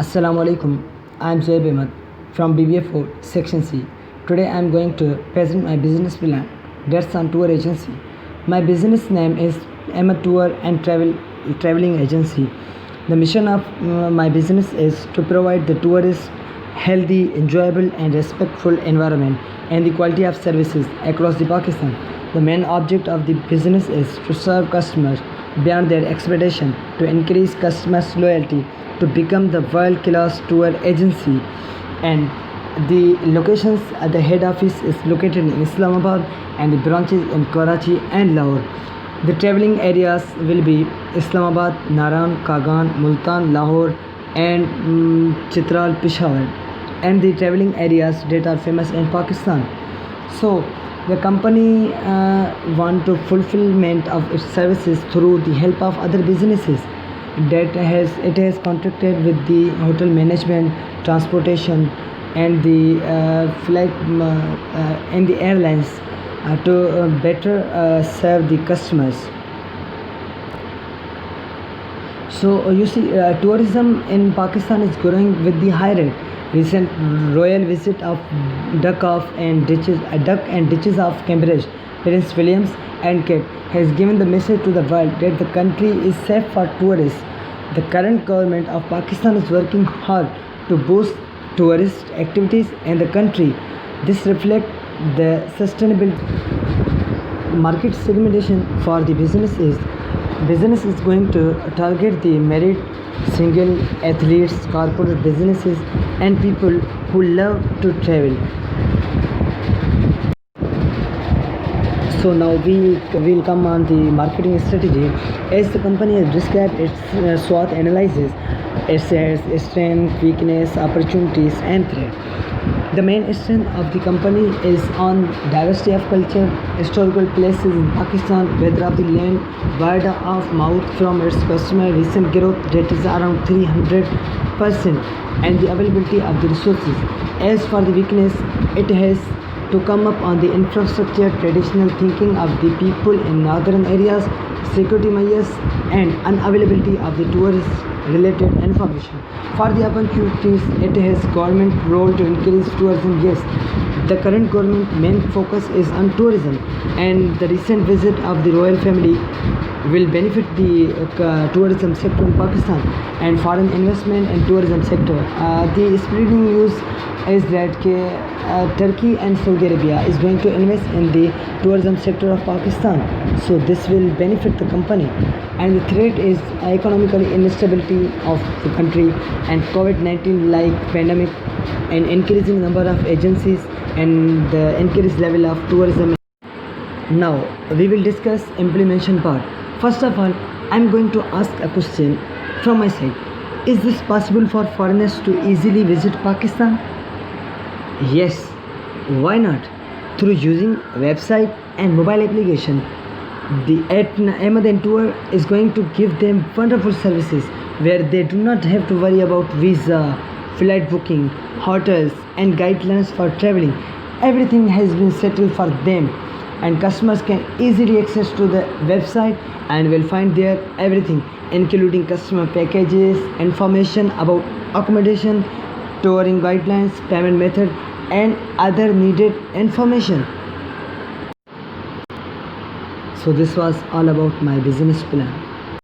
Assalamu alaikum. I am Zoeb Ahmed from BBA4 Section C. Today I am going to present my business plan. That's on tour agency. My business name is Ahmed Tour and Traveling Agency. The mission of my business is to provide the tourists healthy, enjoyable and respectful environment and the quality of services across the Pakistan. The main object of the business is to serve customers beyond their expectation, to increase customers' loyalty, to become the world-class tour agency. And the locations at the head office is located in Islamabad and the branches in Karachi and Lahore. The traveling areas will be Islamabad, Naran, Kagan, Multan, Lahore and Chitral, Peshawar, and the traveling areas that are famous in Pakistan. So the company want to fulfillment of its services through the help of other businesses. It has contracted with the hotel management, transportation, and the flight and the airlines to better serve the customers. So you see, tourism in Pakistan is growing with the high rate. Recent royal visit of Duck and Duchess of Cambridge, Prince William and Kate, has given the message to the world that the country is safe for tourists. The current government of Pakistan is working hard to boost tourist activities in the country. This reflects the sustainable market segmentation for the business is going to target the married, single, athletes, corporate businesses and people who love to travel. So now we will come on the marketing strategy. As the company has described its SWOT analysis, it says strength, weakness, opportunities and threat. The main strength of the company is on diversity of culture, historical places in Pakistan, weather of the land, word of mouth from its customer, recent growth that is around 300%, and the availability of the resources. As for the weakness, it has to come up on the infrastructure, traditional thinking of the people in northern areas, security measures and unavailability of the tourist related information. For the opportunities, it has government role to increase tourism. Yes, the current government main focus is on tourism, and the recent visit of the royal family will benefit the tourism sector in Pakistan and foreign investment in tourism sector. The spreading news is that Turkey and Saudi Arabia is going to invest in the tourism sector of Pakistan. So this will benefit the company. And the threat is economically instability of the country and COVID-19 like pandemic and increasing number of agencies and the increased level of tourism. Now we will discuss implementation part. First of all, I am going to ask a question from my side. Is this possible for foreigners to easily visit Pakistan? Yes, why not? Through using website and mobile application. The Ahmed Tour is going to give them wonderful services where they do not have to worry about visa, flight booking, hotels and guidelines for traveling. Everything has been settled for them, and customers can easily access to the website and will find there everything including customer packages, information about accommodation, touring guidelines, payment method and other needed information. So this was all about my business plan.